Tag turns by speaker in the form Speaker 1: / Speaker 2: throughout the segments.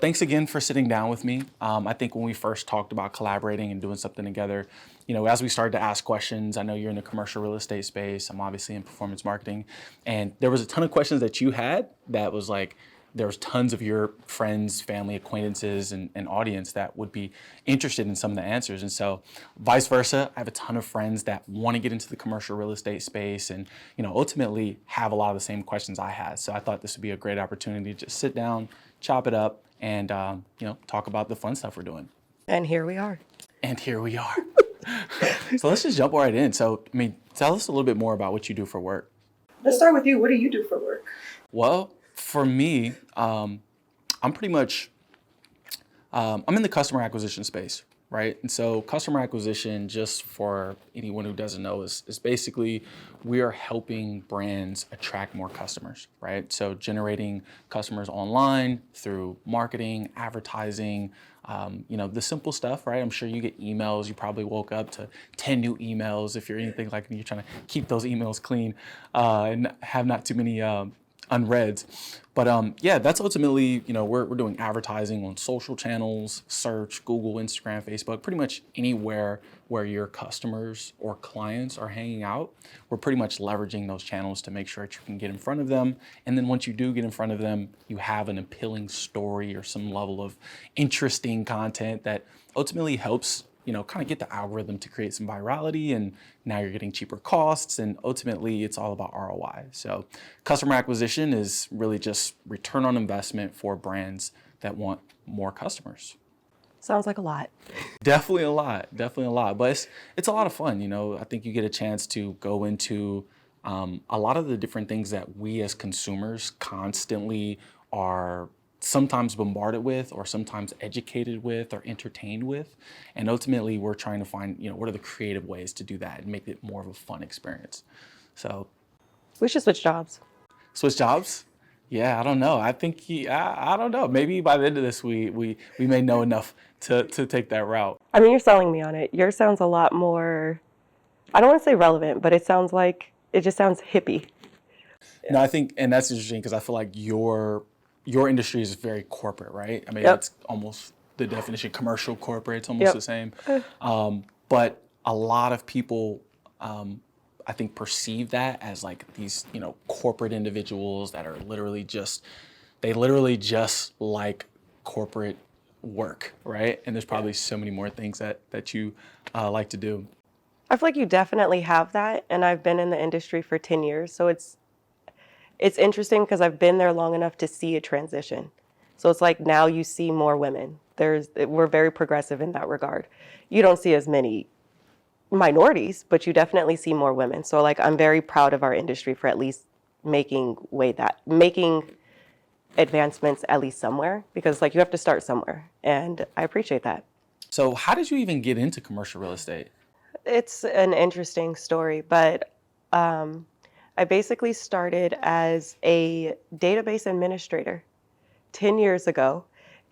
Speaker 1: Thanks again for sitting down with me. I think when we first talked about collaborating and doing something together, as we started to ask questions, I know you're in the commercial real estate space. I'm obviously in performance marketing. And there was a ton of questions that you had that was like, there was tons of your friends, family, acquaintances, and audience that would be interested in some of the answers. And so vice versa, I have a ton of friends that want to get into the commercial real estate space and, ultimately have a lot of the same questions I had. So I thought this would be a great opportunity to just sit down, chop it up, and talk about the fun stuff we're doing.
Speaker 2: And here we are.
Speaker 1: And here we are. So let's just jump right in. So, tell us a little bit more about what you do for work.
Speaker 2: Let's start with you. What do you do for work?
Speaker 1: Well, for me, I'm pretty much, I'm in the customer acquisition space, right? And so customer acquisition, just for anyone who doesn't know, is basically we are helping brands attract more customers, right? So generating customers online through marketing, advertising, the simple stuff, right? I'm sure you get emails. You probably woke up to 10 new emails if you're anything like me. You're trying to keep those emails clean and have not too many unreads. But that's ultimately, we're doing advertising on social channels, search, Google, Instagram, Facebook, pretty much anywhere where your customers or clients are hanging out. We're pretty much leveraging those channels to make sure that you can get in front of them. And then once you do get in front of them, you have an appealing story or some level of interesting content that ultimately helps kind of get the algorithm to create some virality, and now you're getting cheaper costs, and ultimately it's all about ROI. So customer acquisition is really just return on investment for brands that want more customers.
Speaker 2: Sounds like a lot.
Speaker 1: Definitely a lot, but it's a lot of fun. I think you get a chance to go into a lot of the different things that we as consumers constantly are sometimes bombarded with, or sometimes educated with, or entertained with. And ultimately we're trying to find, what are the creative ways to do that and make it more of a fun experience. So
Speaker 2: we should switch jobs.
Speaker 1: Switch jobs? Yeah, I don't know. I think I don't know. Maybe by the end of this, we may know enough to take that route.
Speaker 2: I mean, you're selling me on it. Yours sounds a lot more, I don't want to say relevant, but it just sounds hippie.
Speaker 1: Yeah. No, I think, and that's interesting because I feel like your industry is very corporate, right? I mean,
Speaker 2: Yep.
Speaker 1: That's almost the definition. Commercial, corporate, it's almost the same. But a lot of people, I think, perceive that as like these, corporate individuals that are literally just like corporate work, right? And there's probably so many more things that you like to do.
Speaker 2: I feel like you definitely have that, and I've been in the industry for 10 years, so it's interesting because I've been there long enough to see a transition. So it's like now you see more women. We're very progressive in that regard. You don't see as many minorities, but you definitely see more women. So like I'm very proud of our industry for at least making advancements at least somewhere, because like you have to start somewhere, and I appreciate that.
Speaker 1: So how did you even get into commercial real estate?
Speaker 2: It's an interesting story, but I basically started as a database administrator 10 years ago,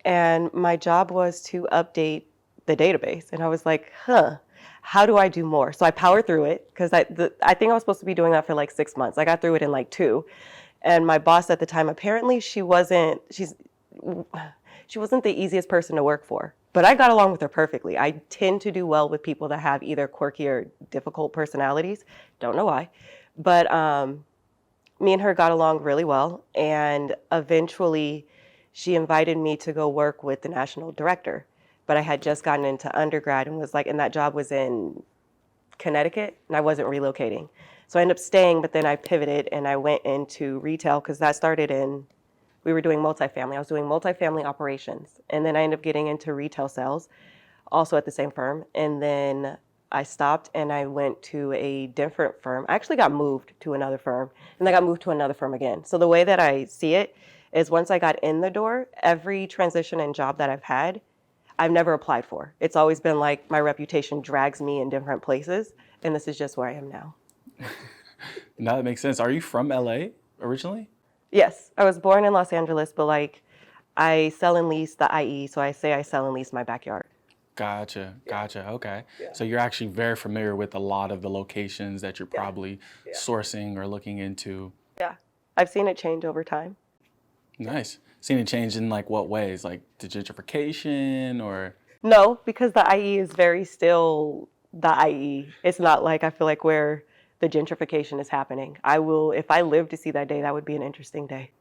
Speaker 2: and my job was to update the database. And I was like, how do I do more? So I powered through it because I think I was supposed to be doing that for like 6 months. I got through it in like 2. And my boss at the time, apparently she wasn't the easiest person to work for, but I got along with her perfectly. I tend to do well with people that have either quirky or difficult personalities. Don't know why. But me and her got along really well, and eventually she invited me to go work with the national director. But I had just gotten into undergrad and that job was in Connecticut, and I wasn't relocating. So I ended up staying, but then I pivoted and I went into retail because we were doing multifamily. I was doing multifamily operations, and then I ended up getting into retail sales, also at the same firm. And then I stopped and I went to a different firm. I actually got moved to another firm, and I got moved to another firm again. So the way that I see it is once I got in the door, every transition and job that I've had, I've never applied for. It's always been like my reputation drags me in different places, and this is just where I am now.
Speaker 1: Now that makes sense. Are you from LA originally?
Speaker 2: Yes, I was born in Los Angeles, but like I sell and lease the IE, so I say I sell and lease my backyard.
Speaker 1: Gotcha. Okay. Yeah. So you're actually very familiar with a lot of the locations that you're probably sourcing or looking into.
Speaker 2: Yeah, I've seen it change over time.
Speaker 1: Nice. Seen it change in like what ways? Like the gentrification or?
Speaker 2: No, because the IE is very still the IE. It's not like I feel like where the gentrification is happening. I will, if I live to see that day, that would be an interesting day.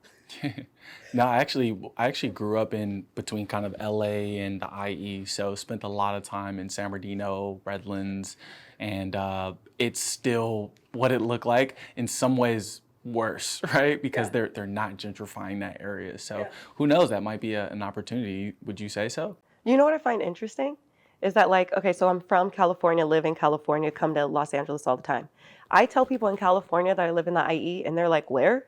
Speaker 1: No, I actually grew up in between kind of LA and the IE, so spent a lot of time in San Bernardino, Redlands, and it's still what it looked like. In some ways, worse, right? Because they're not gentrifying that area. So who knows? That might be an opportunity. Would you say so?
Speaker 2: You know what I find interesting is that, like, okay, so I'm from California, live in California, come to Los Angeles all the time. I tell people in California that I live in the IE, and they're like, where?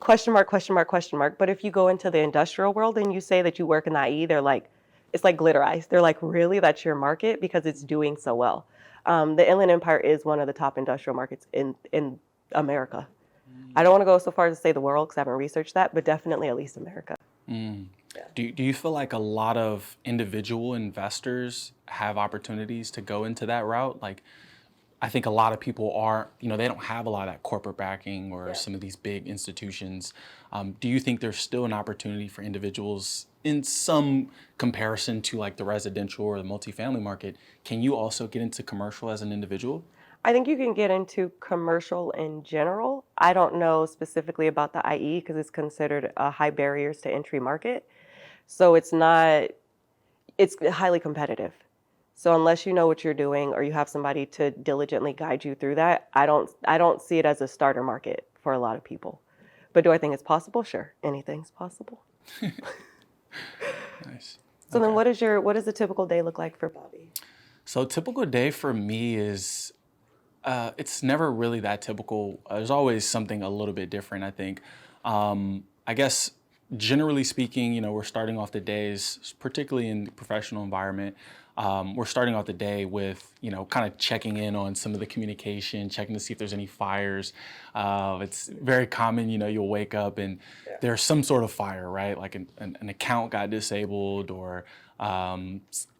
Speaker 2: Question mark, question mark, question mark. But if you go into the industrial world and you say that you work in the IE, they're like, it's like glitter eyes. They're like, really? That's your market? Because it's doing so well. The Inland Empire is one of the top industrial markets in America. I don't want to go so far as to say the world because I haven't researched that, but definitely at least America.
Speaker 1: Do you feel like a lot of individual investors have opportunities to go into that route? Like, I think a lot of people are, they don't have a lot of that corporate backing or some of these big institutions. Do you think there's still an opportunity for individuals in some comparison to like the residential or the multifamily market? Can you also get into commercial as an individual?
Speaker 2: I think you can get into commercial in general. I don't know specifically about the IE because it's considered a high barriers to entry market. So it's highly competitive. So unless you know what you're doing or you have somebody to diligently guide you through that, I don't see it as a starter market for a lot of people. But do I think it's possible? Sure. Anything's possible.
Speaker 1: Nice.
Speaker 2: So then what does a typical day look like for Bobby?
Speaker 1: So a typical day for me is, it's never really that typical. There's always something a little bit different, I think. I guess generally speaking, we're starting off the days, particularly in the professional environment, we're starting off the day with, kind of checking in on some of the communication, checking to see if there's any fires. It's very common, you'll wake up and there's some sort of fire, right? Like an account got disabled or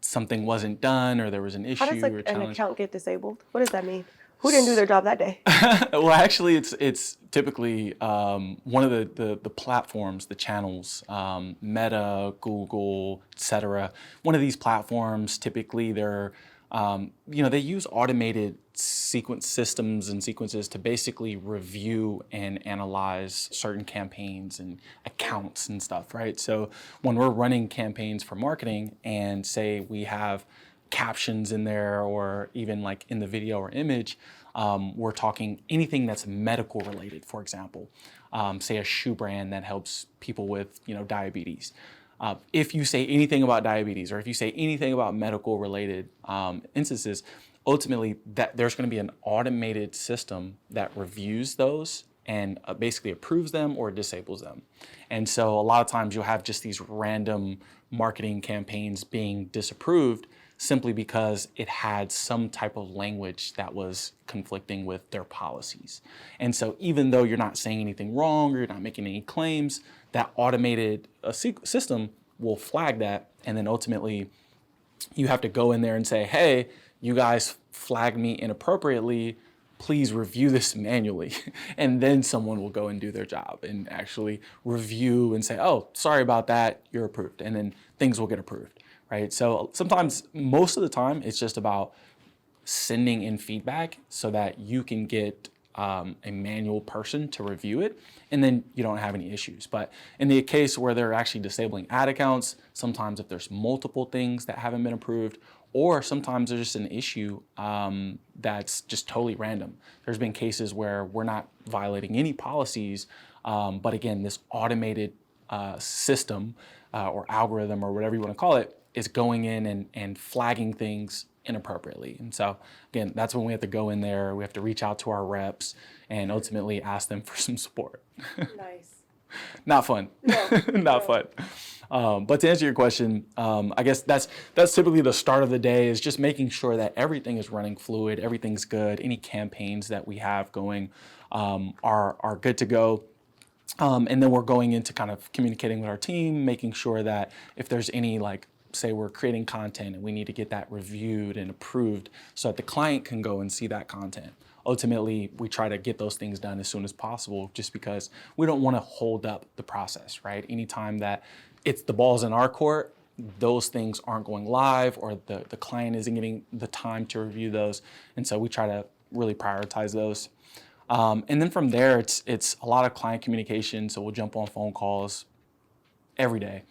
Speaker 1: something wasn't done or there was an issue
Speaker 2: How does
Speaker 1: or challenge.
Speaker 2: an account get disabled? What does that mean? Who didn't do their job that day?
Speaker 1: Well, actually, it's typically one of the platforms, the channels, Meta, Google, etc. One of these platforms, typically, they're they use automated sequence systems and sequences to basically review and analyze certain campaigns and accounts and stuff, right? So when we're running campaigns for marketing and say we have captions in there or even like in the video or image, we're talking anything that's medical related, for example, say a shoe brand that helps people with diabetes. If you say anything about diabetes or if you say anything about medical related instances, ultimately that there's going to be an automated system that reviews those and basically approves them or disables them. And so a lot of times you'll have just these random marketing campaigns being disapproved simply because it had some type of language that was conflicting with their policies. And so even though you're not saying anything wrong or you're not making any claims, that automated system will flag that. And then ultimately you have to go in there and say, hey, you guys flagged me inappropriately. Please review this manually. And then someone will go and do their job and actually review and say, oh, sorry about that, you're approved. And then things will get approved. Right. So sometimes, most of the time, it's just about sending in feedback so that you can get a manual person to review it, and then you don't have any issues. But in the case where they're actually disabling ad accounts, sometimes if there's multiple things that haven't been approved, or sometimes there's just an issue that's just totally random. There's been cases where we're not violating any policies, but again, this automated system or algorithm or whatever you want to call it is going in and flagging things inappropriately. And so again, that's when we have to go in there, we have to reach out to our reps and ultimately ask them for some support.
Speaker 2: Nice.
Speaker 1: Not fun.
Speaker 2: No,
Speaker 1: Not fun. But to answer your question, I guess that's typically the start of the day, is just making sure that everything is running fluid, everything's good, any campaigns that we have going are good to go. And then we're going into kind of communicating with our team, making sure that if there's any like say we're creating content and we need to get that reviewed and approved so that the client can go and see that content. Ultimately, we try to get those things done as soon as possible just because we don't want to hold up the process, right? Anytime that it's the ball's in our court, those things aren't going live or the client isn't getting the time to review those. And so we try to really prioritize those. And then from there, it's a lot of client communication. So we'll jump on phone calls every day,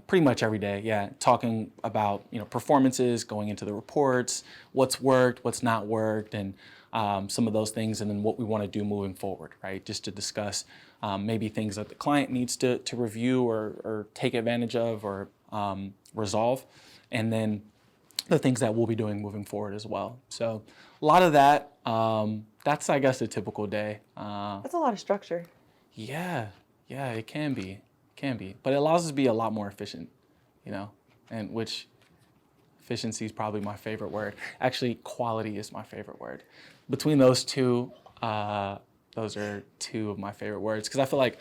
Speaker 1: pretty much every day. Yeah, talking about performances, going into the reports, what's worked, what's not worked, and some of those things, and then what we want to do moving forward, right? Just to discuss maybe things that the client needs to review or take advantage of or resolve, and then the things that we'll be doing moving forward as well. So a lot of that. That's, I guess, a typical day.
Speaker 2: That's a lot of structure.
Speaker 1: Yeah, it can be, but it allows us to be a lot more efficient, and which efficiency is probably my favorite word. Actually, quality is my favorite word. Between those two, those are two of my favorite words because I feel like,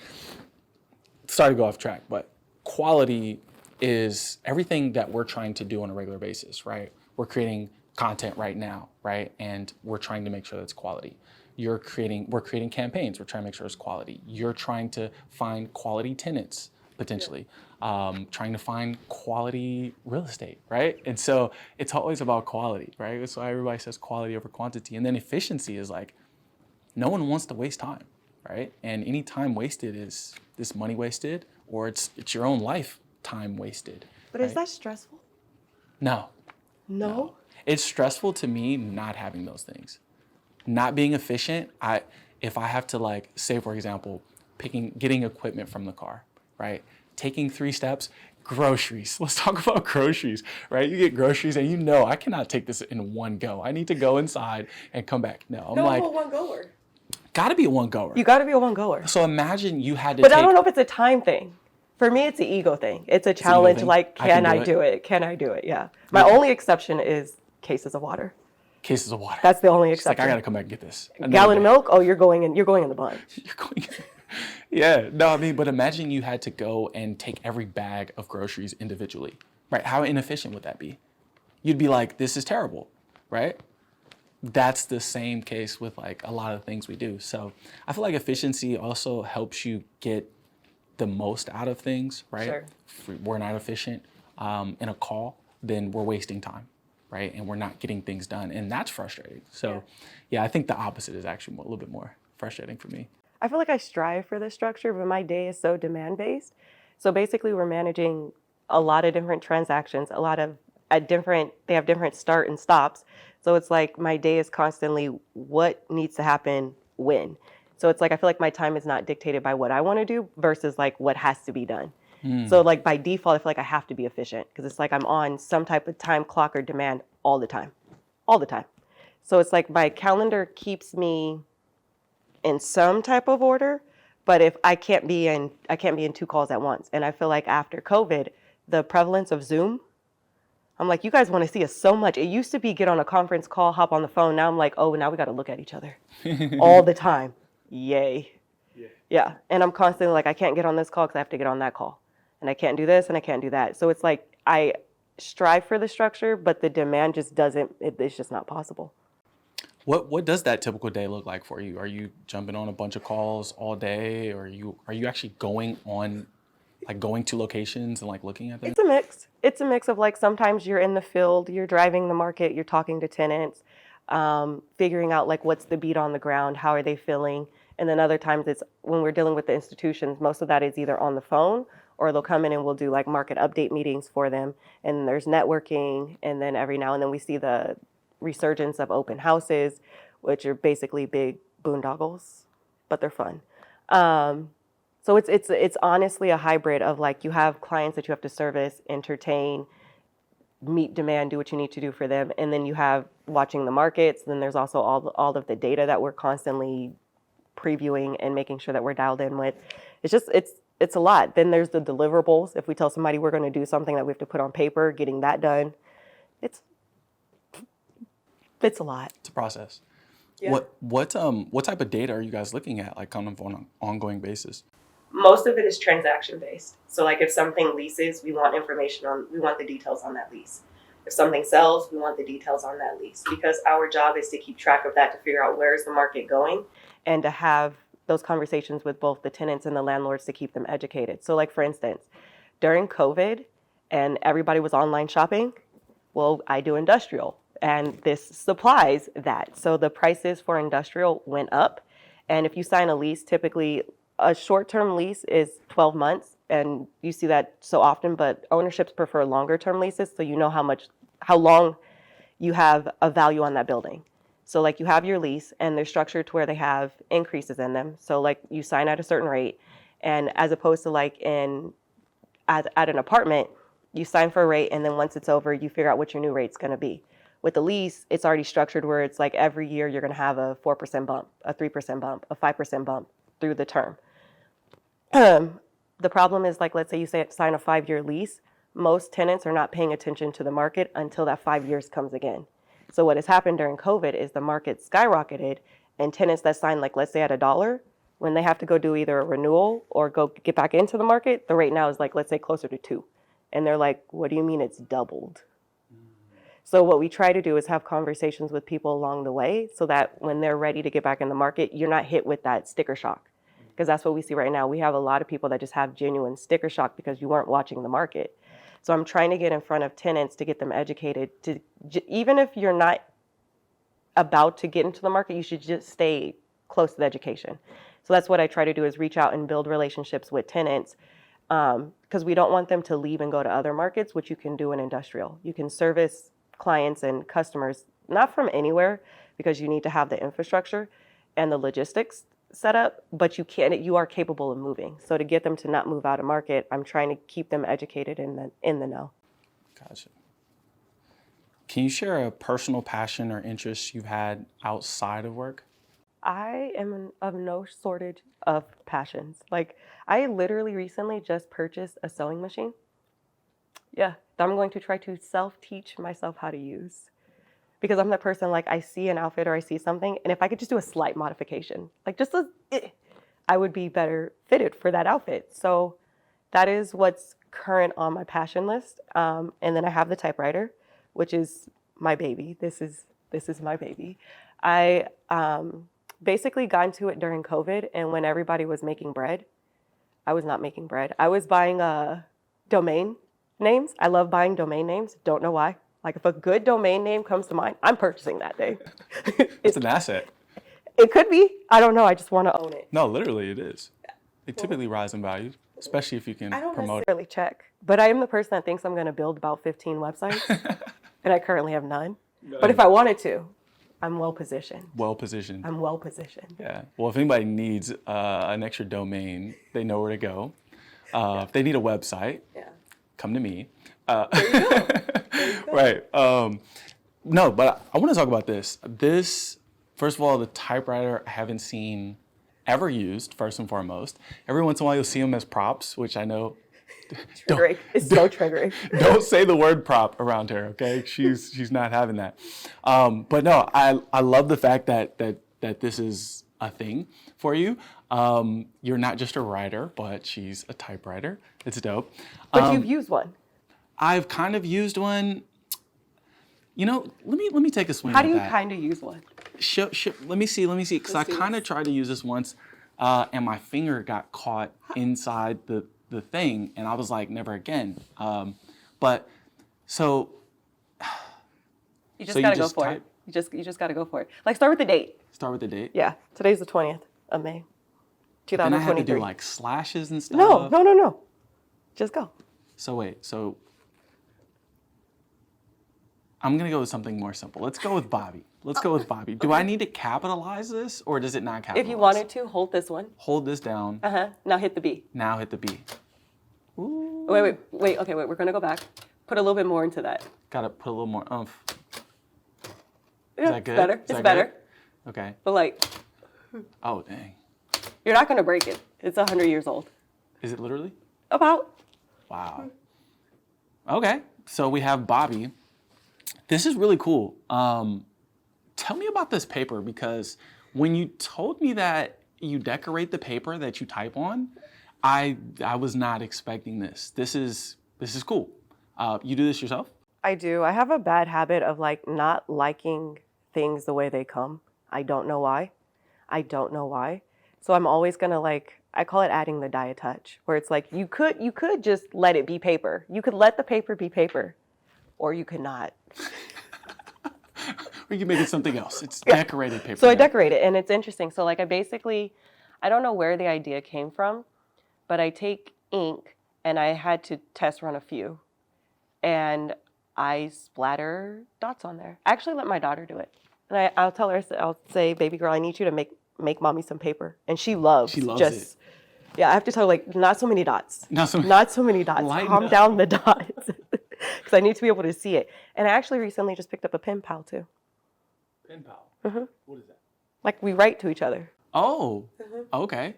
Speaker 1: sorry to go off track, but quality is everything that we're trying to do on a regular basis, right? We're creating content right now, right? And we're trying to make sure that's quality. We're creating campaigns. We're trying to make sure it's quality. You're trying to find quality tenants, potentially. Trying to find quality real estate, right? And so it's always about quality, right? That's why everybody says quality over quantity. And then efficiency is like, no one wants to waste time, right? And any time wasted is this money wasted, or it's your own life time wasted.
Speaker 2: But
Speaker 1: right?
Speaker 2: Is that stressful?
Speaker 1: No.
Speaker 2: No?
Speaker 1: It's stressful to me not having those things. Not being efficient, if I have to say, for example, getting equipment from the car, right? Taking 3 steps, groceries. Let's talk about groceries, right? You get groceries and I cannot take this in one go. I need to go inside and come back. No, I'm
Speaker 2: a one-goer.
Speaker 1: Gotta be a one-goer.
Speaker 2: You gotta be a one-goer.
Speaker 1: So imagine you had to
Speaker 2: But I don't know if it's a time thing. For me, it's an ego thing. It's a challenge, can I do it? Can I do it? Yeah. My only exception is cases of water.
Speaker 1: Cases of water.
Speaker 2: That's the only exception.
Speaker 1: I gotta come back and get this.
Speaker 2: Gallon of milk? Oh, you're going in the bunch.
Speaker 1: You're going in. Yeah, no, but imagine you had to go and take every bag of groceries individually, right? How inefficient would that be? You'd be like, this is terrible, right? That's the same case with a lot of things we do. So I feel like efficiency also helps you get the most out of things, right?
Speaker 2: Sure.
Speaker 1: If we're not efficient in a call, then we're wasting time, right? And we're not getting things done, and that's frustrating. So yeah, I think the opposite is actually a little bit more frustrating for me.
Speaker 2: I feel like I strive for this structure, but my day is so demand-based. So basically, we're managing a lot of different transactions, they have different start and stops. So it's like my day is constantly what needs to happen when. So it's like I feel like my time is not dictated by what I want to do versus what has to be done. So by default, I feel like I have to be efficient because it's like I'm on some type of time clock or demand all the time. So it's like my calendar keeps me in some type of order, but if I can't be in 2 calls at once. And I feel like after COVID, the prevalence of Zoom, I'm like, you guys want to see us so much. It used to be get on a conference call, hop on the phone. Now I'm like, oh, now we got to look at each other all the time. Yay. Yeah. And I'm constantly like, I can't get on this call because I have to get on that call. And I can't do this and I can't do that. So it's like I strive for the structure, but the demand just it's just not possible.
Speaker 1: What does that typical day look like for you? Are you jumping on a bunch of calls all day, or are you actually going to locations and looking at them?
Speaker 2: It's a mix of sometimes you're in the field, you're driving the market, you're talking to tenants, figuring out what's the beat on the ground, how are they feeling, and then other times it's when we're dealing with the institutions, most of that is either on the phone or they'll come in and we'll do market update meetings for them, and there's networking, and then every now and then we see the resurgence of open houses, which are basically big boondoggles, but they're fun. So it's honestly a hybrid of you have clients that you have to service, entertain, meet demand, do what you need to do for them, and then you have watching the markets. Then there's also all of the data that we're constantly previewing and making sure that we're dialed in with. It's a lot. Then there's the deliverables. If we tell somebody we're going to do something that we have to put on paper, getting that done, it's a lot.
Speaker 1: It's a process.
Speaker 2: Yeah.
Speaker 1: What type of data are you guys looking at on an ongoing basis?
Speaker 2: Most of it is transaction based. So like if something leases, we want the details on that lease. If something sells, we want the details on that lease, because our job is to keep track of that, to figure out where is the market going, and to have those conversations with both the tenants and the landlords to keep them educated. So like for instance, during COVID and everybody was online shopping, well, I do industrial and this supplies that. So the prices for industrial went up. And if you sign a lease, typically a short-term lease is 12 months, and you see that so often, but ownerships prefer longer-term leases, so you know how long you have a value on that building. So like you have your lease, and they're structured to where they have increases in them. So like you sign at a certain rate, and as opposed to like at an apartment, you sign for a rate, and then once it's over, you figure out what your new rate's going to be. With the lease, it's already structured where it's like every year you're going to have a 4% bump, a 3% bump, a 5% bump through the term. The problem is, like, let's say you sign a 5-year lease, most tenants are not paying attention to the market until that 5 years comes again. So what has happened during COVID is the market skyrocketed, and tenants that sign, like, let's say at $1, when they have to go do either a renewal or go get back into the market, the rate now is like, let's say closer to 2. And they're like, what do you mean it's doubled? So what we try to do is have conversations with people along the way so that when they're ready to get back in the market, you're not hit with that sticker shock. Because that's what we see right now. We have a lot of people that just have genuine sticker shock because you weren't watching the market. So I'm trying to get in front of tenants to get them educated. Even if you're not about to get into the market, you should just stay close to the education. So that's what I try to do, is reach out and build relationships with tenants, because we don't want them to leave and go to other markets, which you can do in industrial. You can service clients and customers not from anywhere, because you need to have the infrastructure and the logistics set up, but you are capable of moving. So to get them to not move out of market, I'm trying to keep them educated in the know.
Speaker 1: Gotcha. Can you share a personal passion or interest you've had outside of work?
Speaker 2: I am of no shortage of passions. Like, I literally recently just purchased a sewing machine. Yeah, that I'm going to try to self-teach myself how to use. Because I'm the person, like, I see an outfit or I see something, and if I could just do a slight modification, like I would be better fitted for that outfit. So that is what's current on my passion list. And then I have the typewriter, which is my baby. This is my baby. I basically got into it during COVID, and when everybody was making bread, I was not making bread. I was buying domain names. I love buying domain names. Don't know why. Like, if a good domain name comes to mind, I'm purchasing that name.
Speaker 1: It's an asset.
Speaker 2: It could be. I don't know. I just want to own it.
Speaker 1: No, literally it is. They typically rise in value, especially if you can
Speaker 2: I don't
Speaker 1: promote it.
Speaker 2: necessarily check, but I am the person that thinks I'm going to build about 15 websites, and I currently have none. But if I wanted to, I'm well positioned.
Speaker 1: Well positioned.
Speaker 2: I'm well positioned.
Speaker 1: Yeah. Well, if anybody needs an extra domain, they know where to go. If they need a website, come to me.
Speaker 2: There you go.
Speaker 1: Right. No, but I want to talk about this. First of all, the typewriter I haven't seen ever used, first and foremost. Every once in a while you'll see them as props, which I know.
Speaker 2: Triggering. It's so triggering.
Speaker 1: Don't say the word prop around her, okay? She's not having that. But no, I love the fact that this is a thing for you. You're not just a writer, but she's a typewriter. It's dope.
Speaker 2: But you've used one.
Speaker 1: I've kind of used one. You know, let me take a swing.
Speaker 2: How do you kind of use one?
Speaker 1: Let me see, because I kind of tried to use this once, and my finger got caught inside the thing, and I was like, never again. But so
Speaker 2: you just gotta go for it. You just gotta go for it. Like, start with the date.
Speaker 1: Start with the date.
Speaker 2: Yeah, today's the 20th of May, 2023.
Speaker 1: Then I have to do like slashes and stuff.
Speaker 2: No. Just go.
Speaker 1: So wait, I'm going to go with something more simple. Let's go with Bobby. Do I need to capitalize this, or does it not capitalize?
Speaker 2: If you wanted to, hold this one.
Speaker 1: Hold this down.
Speaker 2: Now hit the B.
Speaker 1: Ooh.
Speaker 2: Wait. Okay, we're going to go back. Put a little bit more into that.
Speaker 1: Got to put a little more oomph.
Speaker 2: Yeah,
Speaker 1: Is that good?
Speaker 2: It's better.
Speaker 1: Okay.
Speaker 2: But, like,
Speaker 1: oh, dang.
Speaker 2: You're not going to break it. It's 100 years old.
Speaker 1: Is it literally?
Speaker 2: About.
Speaker 1: Wow. Okay. So we have Bobby. This is really cool. Tell me about this paper, because when you told me that you decorate the paper that you type on, I was not expecting this. This is cool. You do this yourself?
Speaker 2: I do. I have a bad habit of like not liking things the way they come. I don't know why. I don't know why. So I'm always gonna like, I call it adding the Dya touch, where it's like you could just let it be paper. You could let the paper be paper, or you could not.
Speaker 1: Or you can make it something else. It's decorated paper.
Speaker 2: So I decorate it, and it's interesting. So like I don't know where the idea came from, but I take ink, and I had to test run a few, and I splatter dots on there. I actually let my daughter do it, and I'll tell her, I'll say, baby girl, I need you to make mommy some paper, and she loves
Speaker 1: it.
Speaker 2: Yeah, I have to tell her like not so many dots, not so many dots. Calm
Speaker 1: up.
Speaker 2: down the dots, because I need to be able to see it. And I actually recently just picked up a pen pal too.
Speaker 1: Pen pal.
Speaker 2: Mm-hmm.
Speaker 1: What is that?
Speaker 2: Like we write to each other.
Speaker 1: Oh, okay.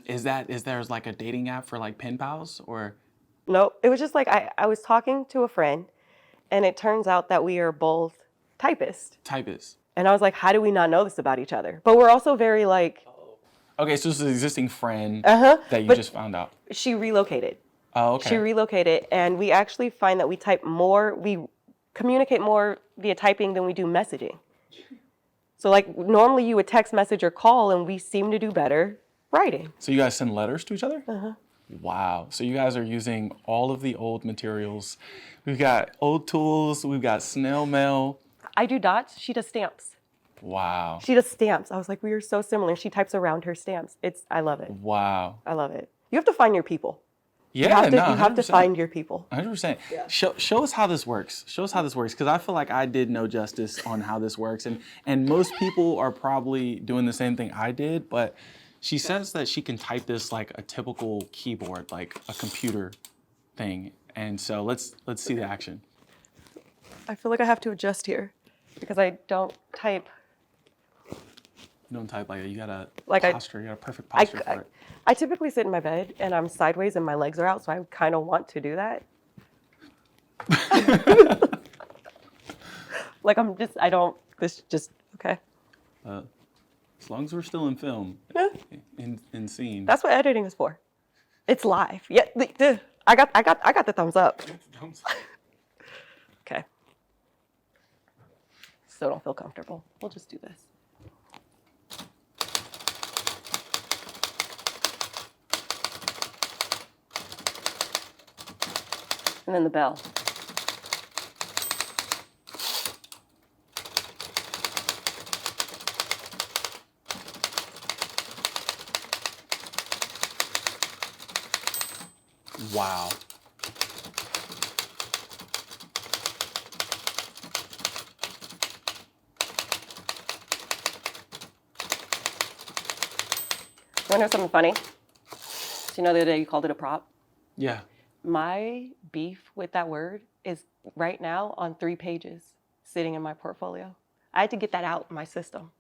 Speaker 1: Is there like a dating app for like pen pals or?
Speaker 2: No, it was just like I was talking to a friend, and it turns out that we are both typists.
Speaker 1: Typist.
Speaker 2: And I was like, how do we not know this about each other? But we're also very like.
Speaker 1: Okay, so this is an existing friend that you just found out.
Speaker 2: She relocated.
Speaker 1: Oh, okay.
Speaker 2: She relocated, and we actually find that we communicate more via typing than we do messaging. So like normally you would text message or call, and we seem to do better writing.
Speaker 1: So you guys send letters to each other?
Speaker 2: Uh-huh.
Speaker 1: Wow. So you guys are using all of the old materials. We've got old tools. We've got snail mail.
Speaker 2: I do dots. She does stamps.
Speaker 1: Wow.
Speaker 2: She does stamps. I was like, we are so similar. She types around her stamps. I love it.
Speaker 1: Wow.
Speaker 2: I love it. You have to find your people.
Speaker 1: Yeah,
Speaker 2: you have to find your people.
Speaker 1: 100%. Yeah. Show us how this works. Show us how this works, because I feel like I did no justice on how this works, and most people are probably doing the same thing I did. But she says that she can type this like a typical keyboard, like a computer thing. And so let's see the action.
Speaker 2: I feel like I have to adjust here because I don't type.
Speaker 1: You don't type like that. You got a posture. You got a perfect
Speaker 2: I
Speaker 1: posture for it.
Speaker 2: I typically sit in my bed and I'm sideways and my legs are out, so I kind of want to do that. Like okay.
Speaker 1: As long as we're still in film, in scene.
Speaker 2: That's what editing is for. It's live. Yeah, I got the thumbs up. Okay. Still don't feel comfortable. We'll just do this. And then the bell.
Speaker 1: Wow.
Speaker 2: You want to know something funny? So you know the other day you called it a prop?
Speaker 1: Yeah.
Speaker 2: My beef with that word is right now on 3 pages sitting in my portfolio. I had to get that out of my system.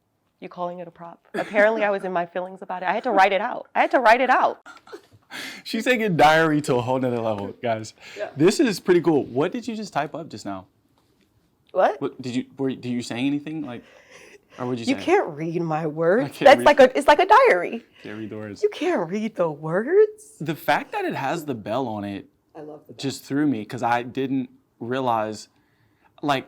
Speaker 2: You calling it a prop. Apparently I was in my feelings about it. I had to write it out.
Speaker 1: She's taking diary to a whole nother level, guys. Yeah. This is pretty cool. What did you just type up just now?
Speaker 2: What?
Speaker 1: Were you saying anything like, or would you say?
Speaker 2: You can't read my words. It's like a diary.
Speaker 1: Can't read the words.
Speaker 2: You can't read the words.
Speaker 1: The fact that it has the bell on it,
Speaker 2: I love the bell.
Speaker 1: Just threw me because I didn't realize, like,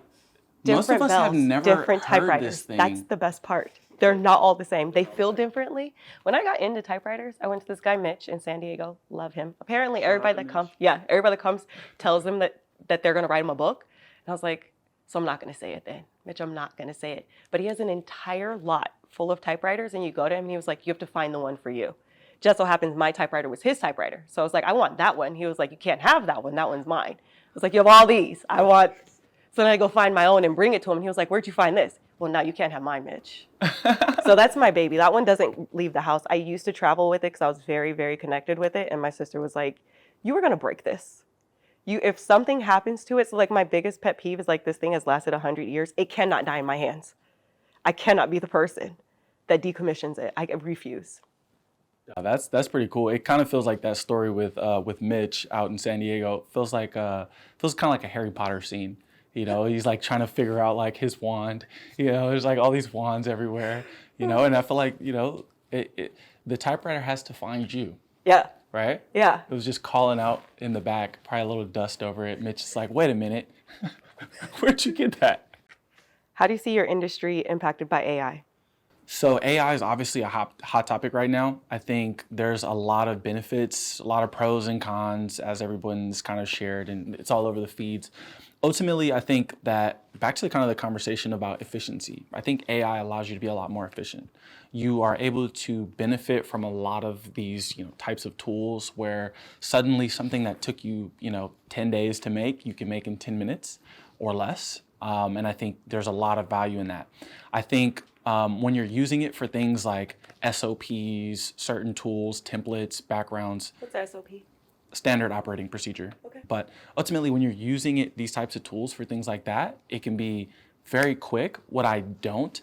Speaker 2: Different
Speaker 1: most of us
Speaker 2: bells,
Speaker 1: have never
Speaker 2: different
Speaker 1: heard
Speaker 2: typewriters.
Speaker 1: this thing.
Speaker 2: That's the best part. They're not all the same. They feel differently. When I got into typewriters, I went to this guy, Mitch, in San Diego. Love him. Apparently, everybody that comes tells him that they're going to write him a book. And I was like, so I'm not going to say it then. Mitch, I'm not going to say it. But he has an entire lot full of typewriters, and you go to him, and he was like, you have to find the one for you. Just so happens my typewriter was his typewriter. So I was like, I want that one. He was like, you can't have that one. That one's mine. I was like, you have all these. So then I go find my own and bring it to him. And he was like, where'd you find this? Well, now you can't have mine, Mitch. So that's my baby. That one doesn't leave the house. I used to travel with it because I was very, very connected with it. And my sister was like, you were going to break this. If something happens to it, so like my biggest pet peeve is like this thing has lasted 100 years. It cannot die in my hands. I cannot be the person that decommissions it. I refuse.
Speaker 1: Yeah, that's pretty cool. It kind of feels like that story with Mitch out in San Diego. Feels kind of like a Harry Potter scene. You know, he's like trying to figure out like his wand. You know, there's like all these wands everywhere. You know, and I feel like The typewriter has to find you,
Speaker 2: Yeah.
Speaker 1: right?
Speaker 2: Yeah.
Speaker 1: It was just calling out in the back, probably a little dust over it. Mitch is like, wait a minute, where'd you get that?
Speaker 2: How do you see your industry impacted by AI?
Speaker 1: So AI is obviously a hot topic right now. I think there's a lot of benefits, a lot of pros and cons, as everyone's kind of shared, and it's all over the feeds. Ultimately, I think that back to the kind of the conversation about efficiency. I think AI allows you to be a lot more efficient. You are able to benefit from a lot of these, types of tools where suddenly something that took you, 10 days to make, you can make in 10 minutes or less. And I think there's a lot of value in that. I think when you're using it for things like SOPs, certain tools, templates, backgrounds,
Speaker 2: What's SOP?
Speaker 1: standard operating procedure.
Speaker 2: Okay.
Speaker 1: But ultimately, when you're using these types of tools for things like that, it can be very quick. What I don't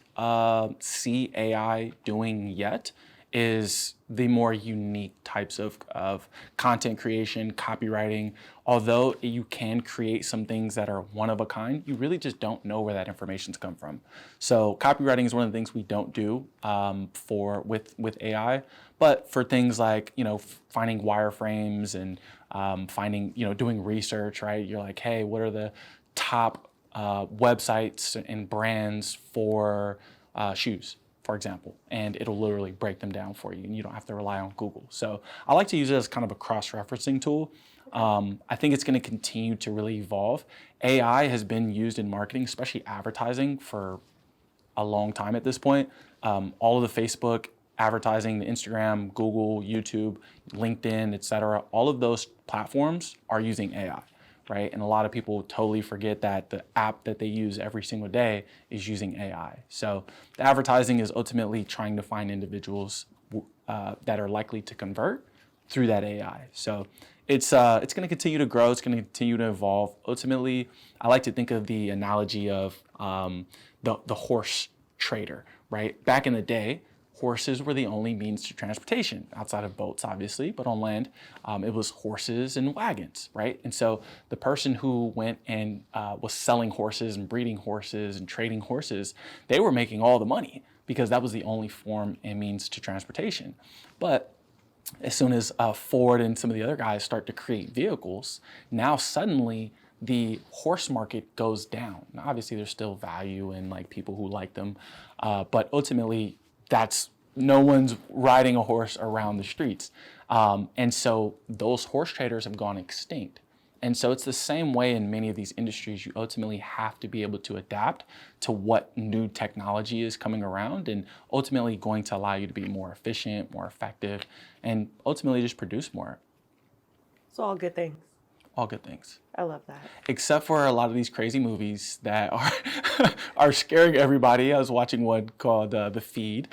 Speaker 1: see AI doing yet is the more unique types of content creation, copywriting. Although you can create some things that are one of a kind, you really just don't know where that information's come from. So copywriting is one of the things we don't do with AI. But for things like finding wireframes and finding doing research, right? You're like, hey, what are the top websites and brands for shoes, for example, and it'll literally break them down for you, and you don't have to rely on Google. So I like to use it as kind of a cross-referencing tool. I think it's going to continue to really evolve. AI has been used in marketing, especially advertising, for a long time at this point. All of the Facebook advertising, the Instagram, Google, YouTube, LinkedIn, et cetera, all of those platforms are using AI, right? And a lot of people totally forget that the app that they use every single day is using AI. So the advertising is ultimately trying to find individuals that are likely to convert through that AI. So it's going to continue to grow. It's going to continue to evolve. Ultimately, I like to think of the analogy of the horse trader, right? Back in the day, horses were the only means to transportation outside of boats, obviously, but on land, it was horses and wagons, right? And so the person who went and was selling horses and breeding horses and trading horses, they were making all the money because that was the only form and means to transportation. But as soon as Ford and some of the other guys start to create vehicles, now suddenly the horse market goes down. Now, obviously, there's still value in like people who like them, but ultimately, no one's riding a horse around the streets. And so those horse traders have gone extinct. And so it's the same way in many of these industries. You ultimately have to be able to adapt to what new technology is coming around and ultimately going to allow you to be more efficient, more effective, and ultimately just produce more.
Speaker 2: It's all good things.
Speaker 1: All good things.
Speaker 2: I love that.
Speaker 1: Except for a lot of these crazy movies that are are scaring everybody. I was watching one called The Feed.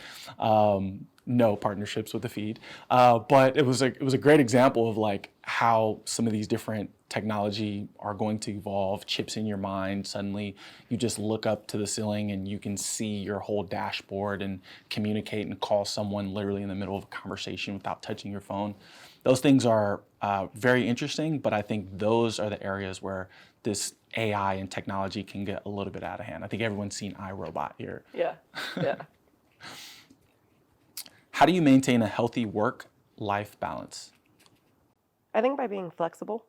Speaker 1: No partnerships with The Feed, but it was a great example of like how some of these different technology are going to evolve. Chips in your mind. Suddenly, you just look up to the ceiling and you can see your whole dashboard and communicate and call someone literally in the middle of a conversation without touching your phone. Those things are very interesting, but I think those are the areas where this AI and technology can get a little bit out of hand. I think everyone's seen iRobot here.
Speaker 2: Yeah. Yeah.
Speaker 1: How do you maintain a healthy work-life balance?
Speaker 2: I think by being flexible.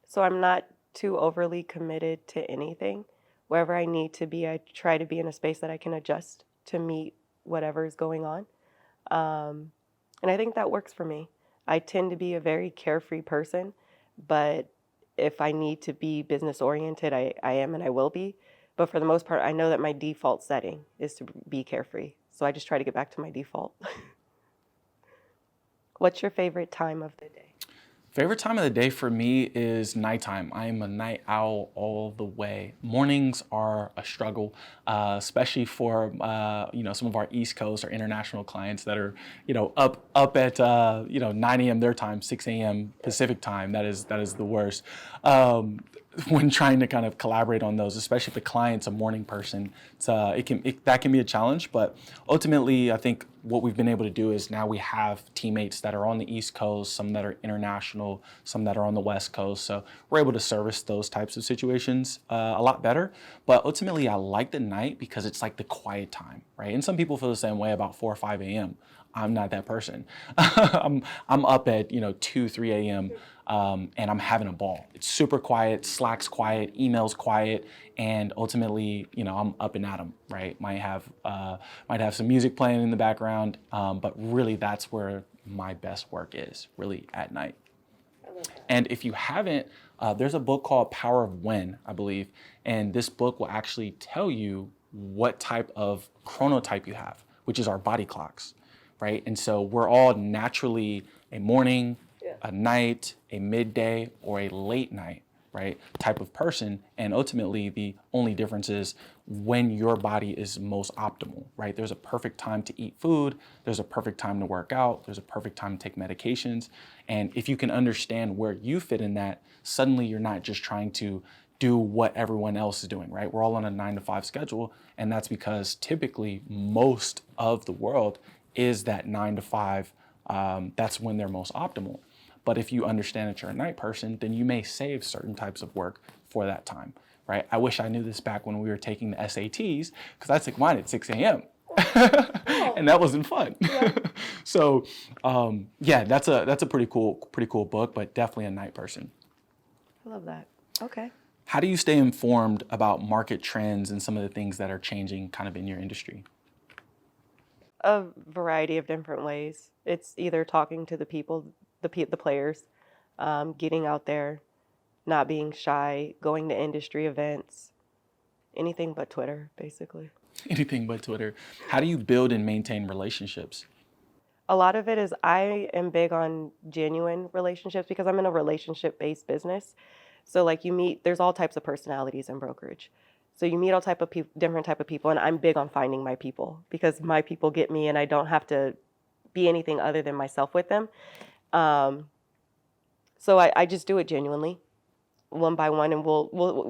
Speaker 2: So I'm not too overly committed to anything. Wherever I need to be, I try to be in a space that I can adjust to meet whatever is going on. And I think that works for me. I tend to be a very carefree person, but if I need to be business oriented, I am and I will be. But for the most part, I know that my default setting is to be carefree. So I just try to get back to my default. What's your favorite time of the day?
Speaker 1: Favorite time of the day for me is nighttime. I am a night owl all the way. Mornings are a struggle, especially for some of our East Coast or international clients that are up at 9 a.m. their time, 6 a.m. Pacific time. That is the worst. When trying to kind of collaborate on those, especially if the client's a morning person, that can be a challenge. But ultimately, I think what we've been able to do is now we have teammates that are on the East Coast, some that are international, some that are on the West Coast. So we're able to service those types of situations a lot better. But ultimately, I like the night because it's like the quiet time, right? And some people feel the same way about 4 or 5 a.m. I'm not that person. I'm up at 2, 3 a.m. And I'm having a ball. It's super quiet, Slack's quiet, emails quiet, and ultimately, I'm up and at 'em, right? Might have some music playing in the background, but really that's where my best work is, really at night. And if you haven't, there's a book called Power of When, I believe, and this book will actually tell you what type of chronotype you have, which is our body clocks, right? And so we're all naturally a morning, a night, a midday, or a late night, right, type of person. And ultimately, the only difference is when your body is most optimal, right? There's a perfect time to eat food. There's a perfect time to work out. There's a perfect time to take medications. And if you can understand where you fit in that, suddenly you're not just trying to do what everyone else is doing, right? We're all on a 9 to 5 schedule. And that's because typically most of the world is that 9 to 5. That's when they're most optimal. But if you understand that you're a night person, then you may save certain types of work for that time, right? I wish I knew this back when we were taking the SATs, because I took mine at 6 a.m. and that wasn't fun. Yeah. So, that's a pretty cool book, but definitely a night person.
Speaker 2: I love that. Okay.
Speaker 1: How do you stay informed about market trends and some of the things that are changing kind of in your industry?
Speaker 2: A variety of different ways. It's either talking to the people, the players, getting out there, not being shy, going to industry events, anything but Twitter, basically.
Speaker 1: Anything but Twitter. How do you build and maintain relationships?
Speaker 2: A lot of it is I am big on genuine relationships because I'm in a relationship-based business. So like there's all types of personalities in brokerage. So you meet all different type of people, and I'm big on finding my people because my people get me, and I don't have to be anything other than myself with them. So I just do it genuinely, one by one, and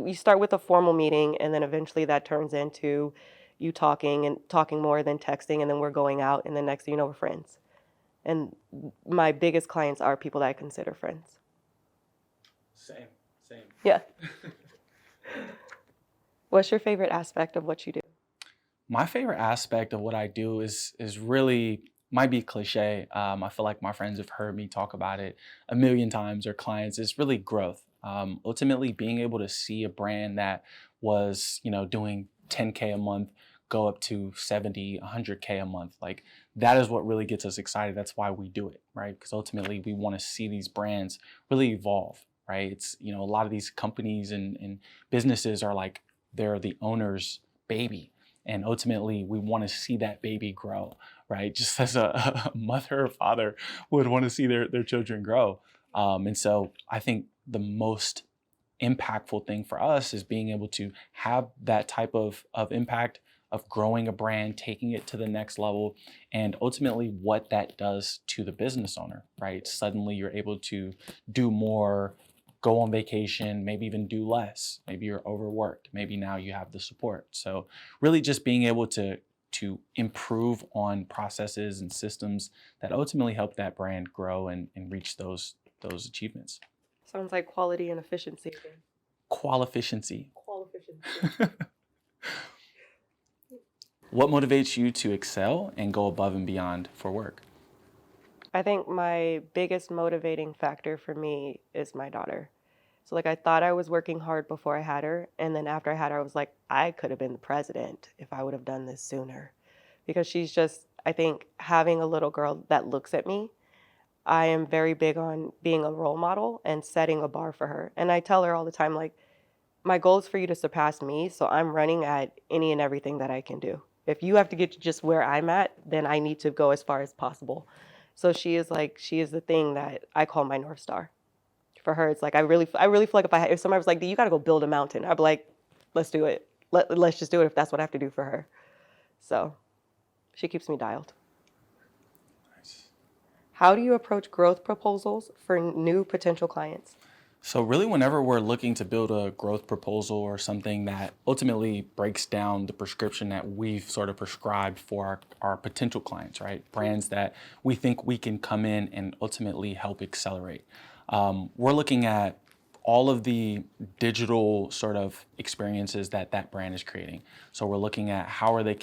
Speaker 2: we start with a formal meeting, and then eventually that turns into you talking more than texting, and then we're going out, and the next thing you know, we're friends. And my biggest clients are people that I consider friends.
Speaker 1: Same.
Speaker 2: Yeah. What's your favorite aspect of what you do?
Speaker 1: My favorite aspect of what I do is really, might be cliche. I feel like my friends have heard me talk about it a million times, or clients, is really growth. Ultimately, being able to see a brand that was, doing 10K a month go up to 70, 100K a month. Like, that is what really gets us excited. That's why we do it, right? Because ultimately we want to see these brands really evolve, right? It's, a lot of these companies and businesses are like, they're the owner's baby. And ultimately, we want to see that baby grow, right? Just as a mother or father would want to see their children grow. And so I think the most impactful thing for us is being able to have that type of impact of growing a brand, taking it to the next level, and ultimately what that does to the business owner, right? Suddenly you're able to do more, go on vacation, maybe even do less. Maybe you're overworked. Maybe now you have the support. So really just being able to improve on processes and systems that ultimately help that brand grow and reach those achievements.
Speaker 2: Sounds like quality and efficiency.
Speaker 1: Qualificency. What motivates you to excel and go above and beyond for work?
Speaker 2: I think my biggest motivating factor for me is my daughter. So like I thought I was working hard before I had her, and then after I had her, I was like, I could have been the president if I would have done this sooner. Because she's just, I think having a little girl that looks at me, I am very big on being a role model and setting a bar for her. And I tell her all the time, like, my goal is for you to surpass me, so I'm running at any and everything that I can do. If you have to get to just where I'm at, then I need to go as far as possible. So she is the thing that I call my North Star. For her, it's like I really feel like if somebody was like, you got to go build a mountain, I'd be like, let's do it. Let's just do it if that's what I have to do for her. So she keeps me dialed.
Speaker 1: Nice.
Speaker 2: How do you approach growth proposals for new potential clients?
Speaker 1: So really, whenever we're looking to build a growth proposal or something that ultimately breaks down the prescription that we've sort of prescribed for our potential clients, right? Brands that we think we can come in and ultimately help accelerate. We're looking at all of the digital sort of experiences that brand is creating. So we're looking at how are they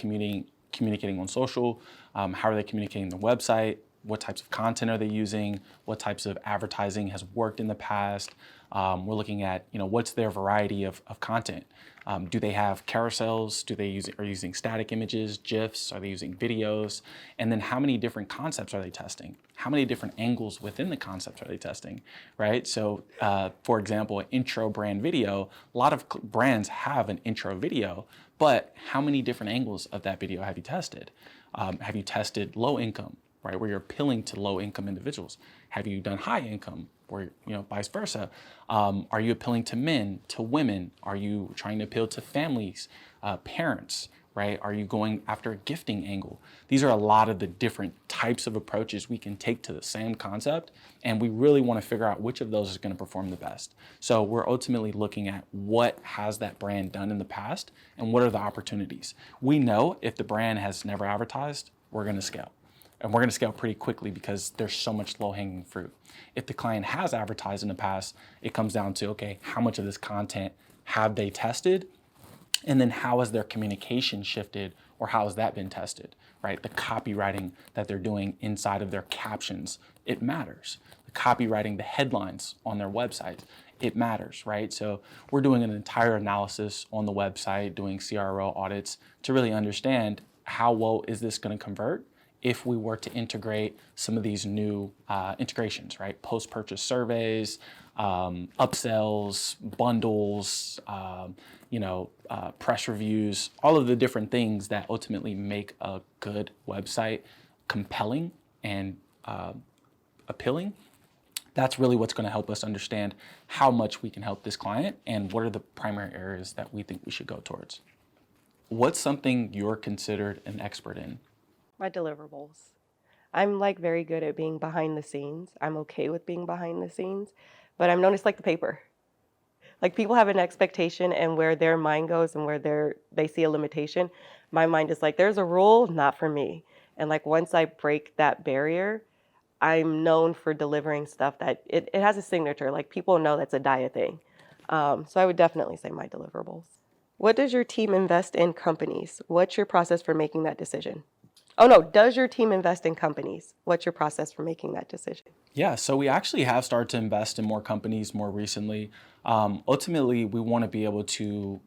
Speaker 1: communicating on social? How are they communicating their website? What types of content are they using? What types of advertising has worked in the past? We're looking at, what's their variety of content? Do they have carousels? Are using static images, GIFs? Are they using videos? And then how many different concepts are they testing? How many different angles within the concepts are they testing, right? So, for example, an intro brand video, a lot of brands have an intro video, but how many different angles of that video have you tested? Have you tested low income, right, where you're appealing to low income individuals? Have you done high income, or vice versa? Are you appealing to men, to women? Are you trying to appeal to families, parents, right? Are you going after a gifting angle? These are a lot of the different types of approaches we can take to the same concept, and we really want to figure out which of those is going to perform the best. So we're ultimately looking at what has that brand done in the past and what are the opportunities. We know if the brand has never advertised, we're going to scale. And we're going to scale pretty quickly because there's so much low-hanging fruit. If the client has advertised in the past, it comes down to, okay, how much of this content have they tested? And then how has their communication shifted, or how has that been tested, right? The copywriting that they're doing inside of their captions, it matters. The copywriting, the headlines on their websites, it matters, right? So we're doing an entire analysis on the website, doing CRO audits to really understand how well is this going to convert if we were to integrate some of these new integrations, right? Post-purchase surveys, upsells, bundles, press reviews, all of the different things that ultimately make a good website compelling and appealing. That's really what's going to help us understand how much we can help this client and what are the primary areas that we think we should go towards. What's something you're considered an expert in?
Speaker 2: My deliverables. I'm very good at being behind the scenes. I'm okay with being behind the scenes, but I'm known as the paper. People have an expectation, and where their mind goes and where they see a limitation, my mind is there's a rule, not for me. And once I break that barrier, I'm known for delivering stuff that it has a signature. People know that's a Dya thing. So I would definitely say my deliverables. What does your team invest in companies? What's your process for making that decision? Oh no, does your team invest in companies? What's your process for making that decision?
Speaker 1: Yeah, so we actually have started to invest in more companies more recently. Ultimately, we want to be able to,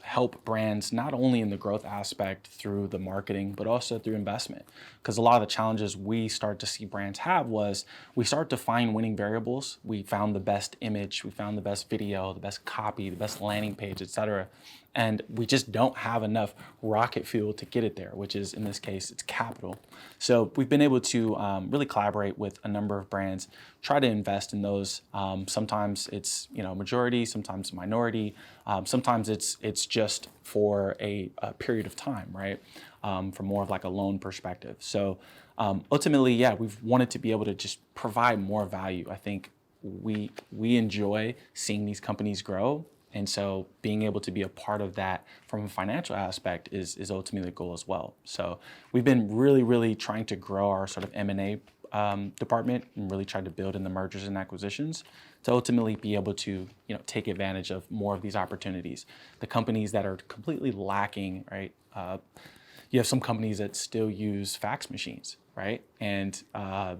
Speaker 1: help brands not only in the growth aspect through the marketing, but also through investment. Because a lot of the challenges we start to see brands have was we start to find winning variables. We found the best image, we found the best video, the best copy, the best landing page, et cetera. And we just don't have enough rocket fuel to get it there, which is, in this case, it's capital. So we've been able to really collaborate with a number of brands, try to invest in those. Sometimes it's majority, sometimes minority, sometimes it's just for a period of time, right? From more of a loan perspective. So ultimately, yeah, we've wanted to be able to just provide more value. I think we enjoy seeing these companies grow. And so being able to be a part of that from a financial aspect is ultimately the goal as well. So we've been really, really trying to grow our sort of M&A department and really tried to build in the mergers and acquisitions to ultimately be able to take advantage of more of these opportunities. The companies that are completely lacking, right? You have some companies that still use fax machines, right? And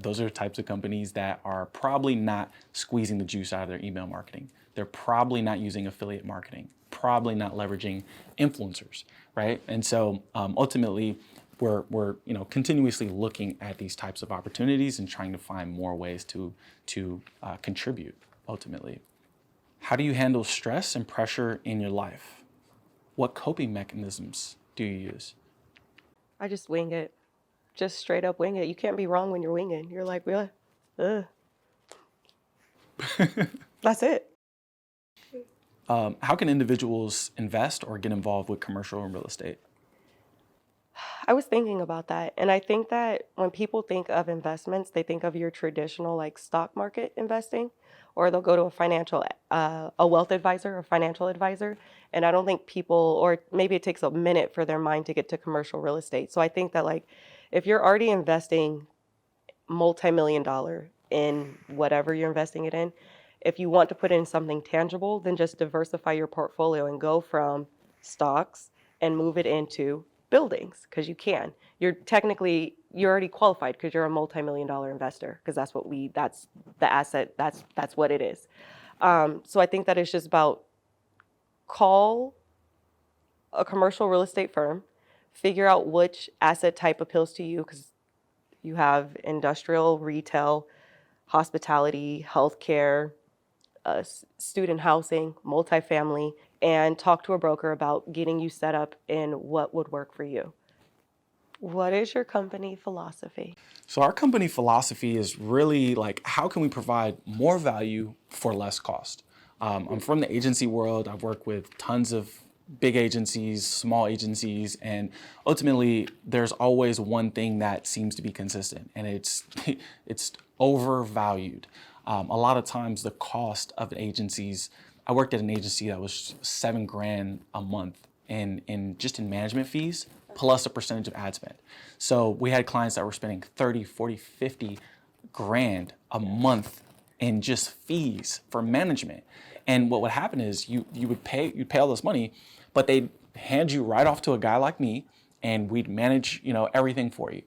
Speaker 1: those are the types of companies that are probably not squeezing the juice out of their email marketing. They're probably not using affiliate marketing, probably not leveraging influencers, right? And so ultimately, we're continuously looking at these types of opportunities and trying to find more ways to contribute ultimately. How do you handle stress and pressure in your life? What coping mechanisms do you use?
Speaker 2: I just wing it. Just straight up wing it. You can't be wrong when you're winging. You're ugh. That's it.
Speaker 1: How can individuals invest or get involved with commercial and real estate?
Speaker 2: I was thinking about that. And I think that when people think of investments, they think of your traditional stock market investing, or they'll go to a wealth advisor or financial advisor. And I don't think people, or maybe it takes a minute for their mind to get to commercial real estate. So I think that if you're already investing multi-million-dollar in whatever you're investing it in, if you want to put in something tangible, then just diversify your portfolio and go from stocks and move it into buildings because you can. You're already qualified because you're a multi-million-dollar investor because that's the asset. That's what it is. So I think that it's just about call a commercial real estate firm, figure out which asset type appeals to you because you have industrial, retail, hospitality, healthcare, student housing, multifamily, and talk to a broker about getting you set up in what would work for you. What is your company philosophy?
Speaker 1: So our company philosophy is really like, how can we provide more value for less cost? I'm from the agency world. I've worked with tons of big agencies, small agencies, and ultimately there's always one thing that seems to be consistent, and it's it's overvalued. A lot of times the cost of agencies, I worked at an agency that was $7,000 a month in just in management fees plus a percentage of ad spend. So we had clients that were spending 30, 40, 50 grand a month in just fees for management. And what would happen is you'd pay all this money, but they'd hand you right off to a guy like me, and we'd manage, everything for you.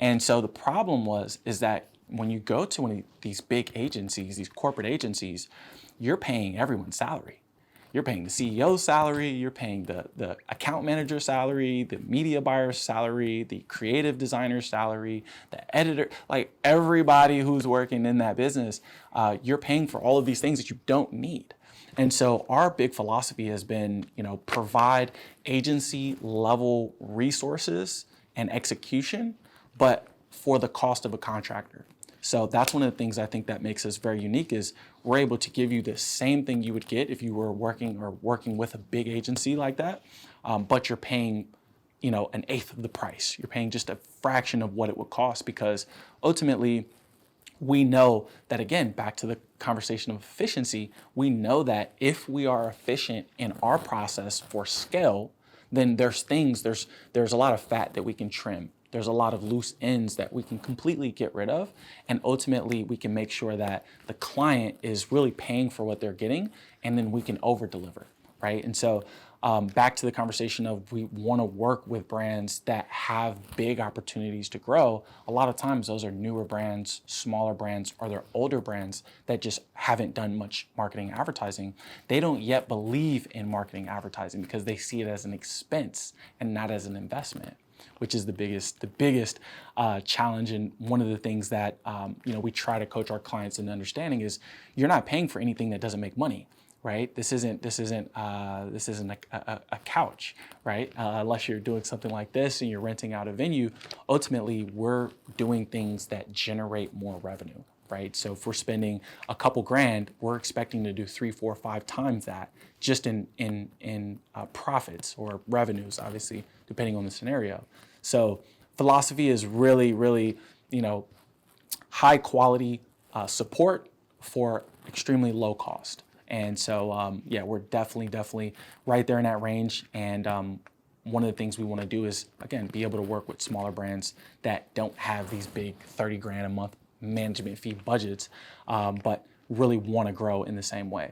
Speaker 1: And so the problem is that when you go to one of these big agencies, these corporate agencies, you're paying everyone's salary. You're paying the CEO's salary, you're paying the account manager's salary, the media buyer's salary, the creative designer's salary, the editor, like everybody who's working in that business, you're paying for all of these things that you don't need. And so our big philosophy has been, provide agency level resources and execution, but for the cost of a contractor. So that's one of the things I think that makes us very unique is we're able to give you the same thing you would get if you were working with a big agency like that, but you're paying, an eighth of the price. You're paying just a fraction of what it would cost because ultimately we know that, again, back to the conversation of efficiency, we know that if we are efficient in our process for scale, then there's a lot of fat that we can trim. There's a lot of loose ends that we can completely get rid of. And ultimately, we can make sure that the client is really paying for what they're getting, and then we can over deliver, right? And so back to the conversation of we want to work with brands that have big opportunities to grow. A lot of times those are newer brands, smaller brands, or they're older brands that just haven't done much marketing advertising. They don't yet believe in marketing advertising because they see it as an expense and not as an investment, which is the biggest challenge. And one of the things that we try to coach our clients in understanding is you're not paying for anything that doesn't make money, right? This isn't a couch, right? Unless you're doing something like this and you're renting out a venue. Ultimately, we're doing things that generate more revenue, right? So if we're spending a couple grand, we're expecting to do 3, 4, 5 times that just in profits or revenues, obviously, depending on the scenario. So philosophy is really, really, high quality support for extremely low cost. And so, we're definitely right there in that range. And one of the things we want to do is, again, be able to work with smaller brands that don't have these big 30 grand a month management fee budgets, but really want to grow in the same way.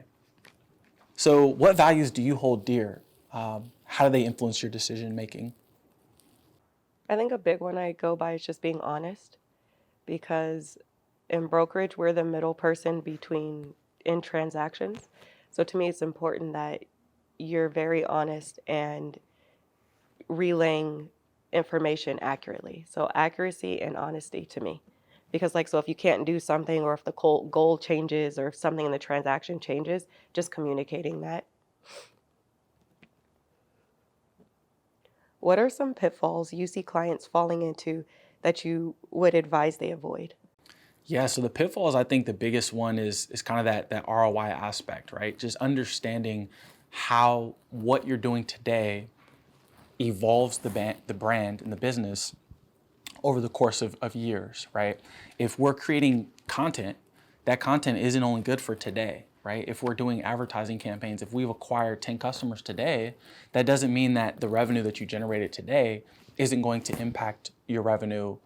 Speaker 1: So what values do you hold dear? How do they influence your decision making?
Speaker 2: I think a big one I go by is just being honest because in brokerage, we're the middle person in transactions. So to me, it's important that you're very honest and relaying information accurately. So accuracy and honesty to me. Because so if you can't do something or if the goal changes or if something in the transaction changes, just communicating that. What are some pitfalls you see clients falling into that you would advise they avoid?
Speaker 1: Yeah, so the pitfalls, I think the biggest one is kind of that ROI aspect, right? Just understanding how what you're doing today evolves the brand and the business over the course of years, right? If we're creating content, that content isn't only good for today, right? If we're doing advertising campaigns, if we've acquired 10 customers today, that doesn't mean that the revenue that you generated today isn't going to impact your revenue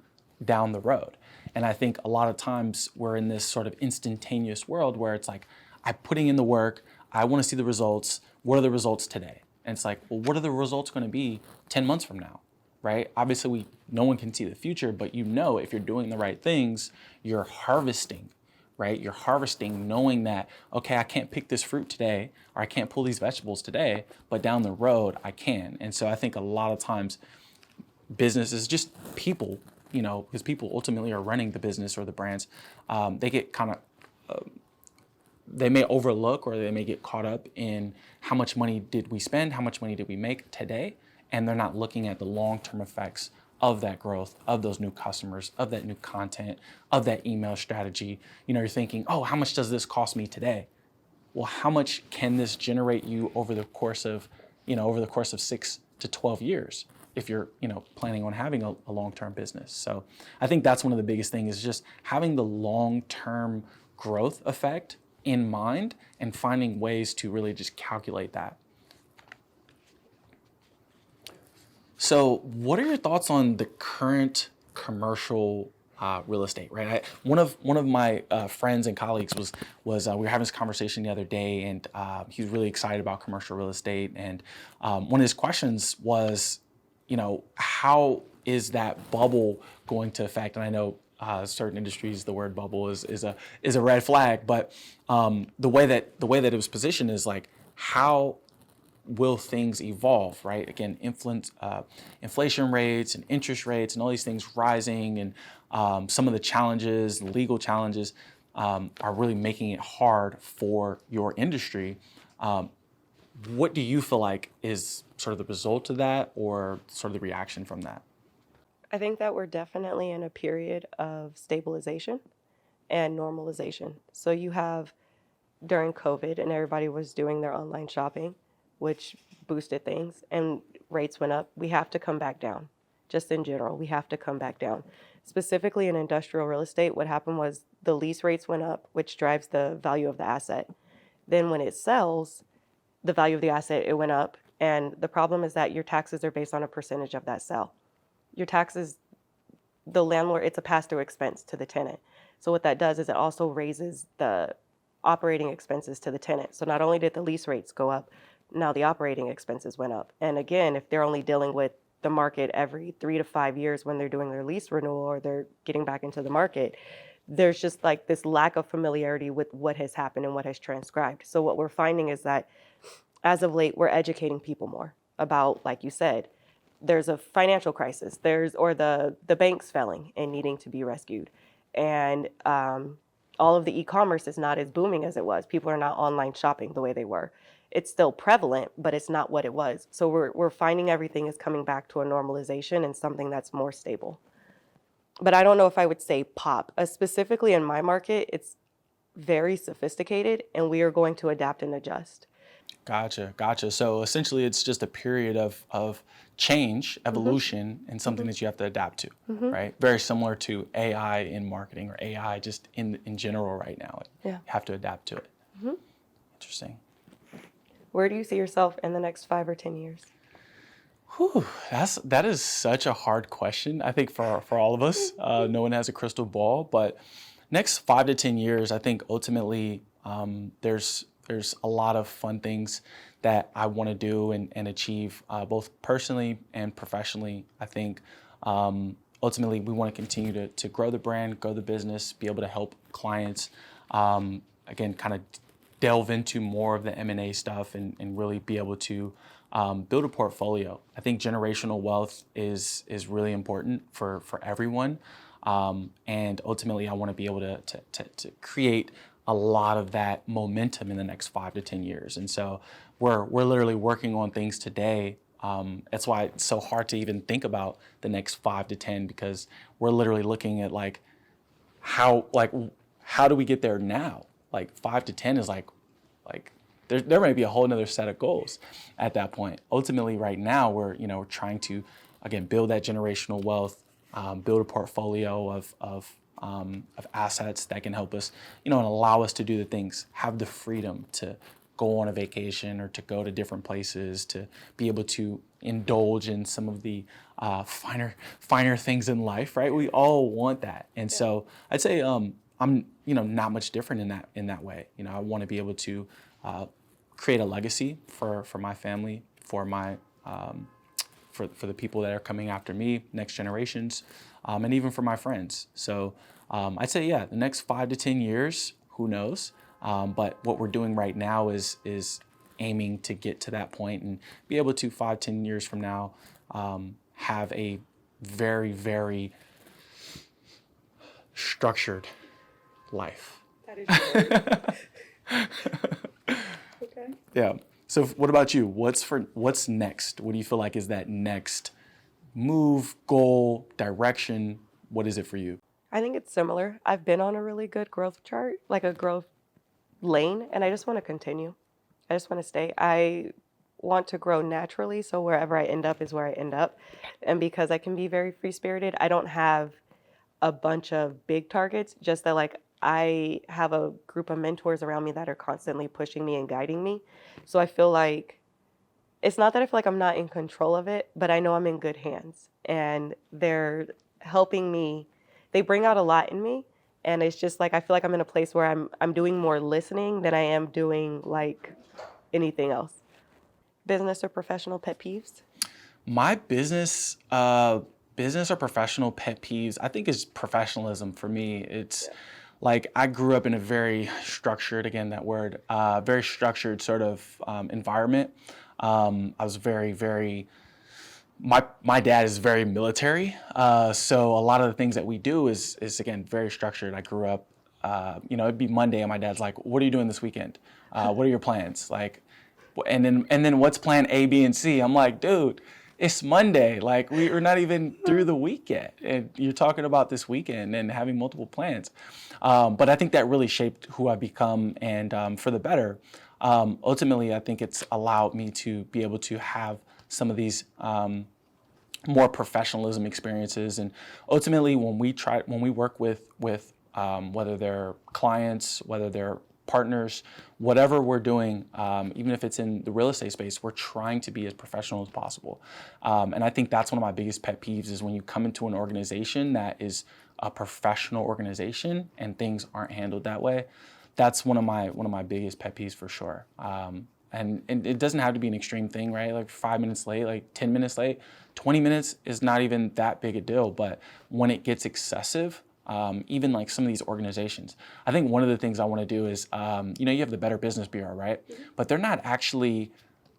Speaker 1: down the road. And I think a lot of times we're in this sort of instantaneous world where it's like, I'm putting in the work, I want to see the results. What are the results today? And it's like, well, what are the results going to be 10 months from now, right? Obviously, no one can see the future, but you know if you're doing the right things, you're harvesting, right? You're harvesting knowing that, okay, I can't pick this fruit today, or I can't pull these vegetables today, but down the road I can. And so I think a lot of times business is just people, because people ultimately are running the business or the brands. They get kind of, they may overlook or they may get caught up in how much money did we spend, how much money did we make today, and they're not looking at the long-term effects of that growth, of those new customers, of that new content, of that email strategy. You're thinking, oh, how much does this cost me today? Well, how much can this generate you over the course of 6 to 12 years if you're, planning on having a long-term business? So I think that's one of the biggest things is just having the long-term growth effect in mind and finding ways to really just calculate that. So what are your thoughts on the current commercial real estate, right? One of my friends and colleagues was we were having this conversation the other day, and he was really excited about commercial real estate. And one of his questions was, how is that bubble going to affect? And I know certain industries, the word bubble is a red flag, but the way that it was positioned is like, how will things evolve, right? Again, inflation rates and interest rates and all these things rising, and some of the challenges, legal challenges, are really making it hard for your industry. What do you feel like is sort of the result of that, or sort of the reaction from that?
Speaker 2: I think that we're definitely in a period of stabilization and normalization. So you have during COVID, and everybody was doing their online shopping, which boosted things, and rates went up. We have to come back down. Just in general, we have to come back down. Specifically in industrial real estate, what happened was the lease rates went up, which drives the value of the asset. Then when it sells, the value of the asset, it went up. And the problem is that your taxes are based on a percentage of that sale. Your taxes, the landlord, it's a pass-through expense to the tenant. So what that does is it also raises the operating expenses to the tenant. So not only did the lease rates go up, now the operating expenses went up. And again, if they're only dealing with the market every 3 to 5 years when they're doing their lease renewal or they're getting back into the market, there's just like this lack of familiarity with what has happened and what has transcribed. So what we're finding is that as of late, we're educating people more about, like you said, there's a financial crisis, or the bank's failing and needing to be rescued. And all of the e-commerce is not as booming as it was. People are not online shopping the way they were. It's still prevalent, but it's not what it was. So we're finding everything is coming back to a normalization and something that's more stable. But I don't know if I would say pop. Specifically in my market, it's very sophisticated, and we are going to adapt and adjust.
Speaker 1: Gotcha. So essentially, it's just a period of change, evolution, and something that you have to adapt to, right? Very similar to AI in marketing, or AI just in general right now.
Speaker 2: Yeah.
Speaker 1: You have to adapt to it. Interesting.
Speaker 2: Where do you see yourself in the next 5 or 10 years?
Speaker 1: That is such a hard question, I think, for all of us. No one has a crystal ball, but next 5 to 10 years, I think ultimately there's a lot of fun things that I want to do and achieve, both personally and professionally. I think ultimately we want to continue to grow the brand, grow the business, be able to help clients, again, kind of delve into more of the M&A stuff and really be able to build a portfolio. I think generational wealth is really important for everyone. And ultimately, I want to be able to create a lot of that momentum in the next 5 to 10 years. And so we're literally working on things today. That's why it's so hard to even think about the next 5 to 10, because we're literally looking at how do we get there now? 5 to 10 is like there may be a whole nother set of goals at that point. Ultimately, right now we're trying to, again, build that generational wealth, build a portfolio of assets that can help us, and allow us to do the things, have the freedom to go on a vacation or to go to different places, to be able to indulge in some of the finer things in life, right? We all want that. And so I'd say I'm not much different in that way. I want to be able to create a legacy for my family, for my for the people that are coming after me, next generations, and even for my friends. So I'd say, yeah, the next 5 to 10 years, who knows? But what we're doing right now is aiming to get to that point and be able to 5, 10 years from now have a very, very structured life.
Speaker 2: That is true. Okay.
Speaker 1: Yeah. So what about you? What's next? What do you feel like is that next move, goal, direction? What is it for you?
Speaker 2: I think it's similar. I've been on a really good growth chart, like a growth lane, and I just want to continue. I just want to stay. I want to grow naturally, so wherever I end up is where I end up. And because I can be very free-spirited, I don't have a bunch of big targets, just that like I have a group of mentors around me that are constantly pushing me and guiding me. So I feel like it's not that I feel like I'm not in control of it, but I know I'm in good hands and they're helping me. They bring out a lot in me, and it's just like I feel like I'm in a place where I'm doing more listening than I am doing like anything else. Business or professional pet peeves?
Speaker 1: My business or professional pet peeves, I think is professionalism for me. It's like I grew up in a very structured, again, that word, very structured sort of environment. I was very, my dad is very military. So a lot of the things that we do is again, very structured. I grew up, it'd be Monday and my dad's like, what are you doing this weekend? What are your plans? Like, and then what's plan A, B, and C? I'm like, dude, it's Monday. Like we're not even through the week yet. And you're talking about this weekend and having multiple plans. But I think that really shaped who I've become and for the better. Ultimately, I think it's allowed me to be able to have some of these more professionalism experiences. And ultimately, when we work with whether they're clients, whether they're partners, whatever we're doing, even if it's in the real estate space, we're trying to be as professional as possible. And I think that's one of my biggest pet peeves is when you come into an organization that is a professional organization and things aren't handled that way. That's one of my biggest pet peeves for sure. And it doesn't have to be an extreme thing, right? Like 5 minutes late, like 10 minutes late, 20 minutes is not even that big a deal. But when it gets excessive, even like some of these organizations, I think one of the things I want to do is, you have the Better Business Bureau, right? But they're not actually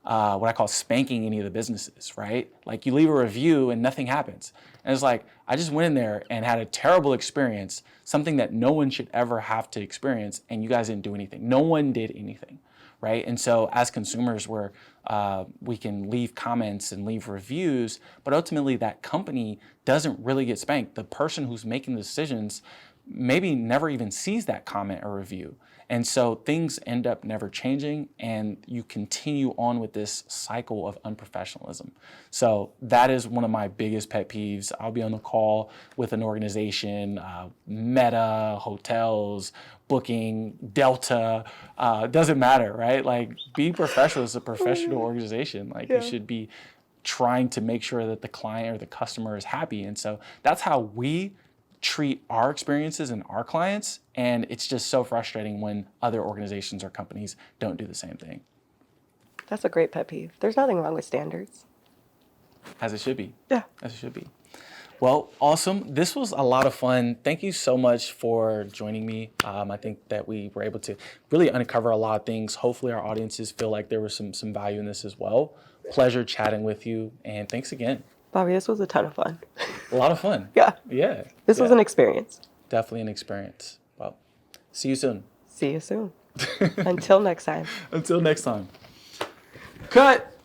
Speaker 1: what I call spanking any of the businesses, right? Like you leave a review and nothing happens. And it's like, I just went in there and had a terrible experience, something that no one should ever have to experience, and you guys didn't do anything. No one did anything, right? And so as consumers, we can leave comments and leave reviews, but ultimately that company doesn't really get spanked. The person who's making the decisions maybe never even sees that comment or review. And so things end up never changing, and you continue on with this cycle of unprofessionalism. So that is one of my biggest pet peeves. I'll be on the call with an organization, Meta, hotels, Booking, Delta, doesn't matter, right? Like be professional. It's a professional organization. Like you should be trying to make sure that the client or the customer is happy. And so that's how we treat our experiences and our clients, and it's just so frustrating when other organizations or companies don't do the same thing.
Speaker 2: That's a great pet peeve. There's nothing wrong with standards.
Speaker 1: As it should be.
Speaker 2: Yeah.
Speaker 1: As it should be. Well, awesome. This was a lot of fun. Thank you so much for joining me. I think that we were able to really uncover a lot of things. Hopefully our audiences feel like there was some value in this as well. Pleasure chatting with you, and thanks again.
Speaker 2: Bobby, this was a ton of fun.
Speaker 1: A lot of fun.
Speaker 2: Yeah.
Speaker 1: Yeah.
Speaker 2: This was an experience.
Speaker 1: Definitely an experience. Well, see you soon.
Speaker 2: See you soon. Until next time.
Speaker 1: Until next time. Cut.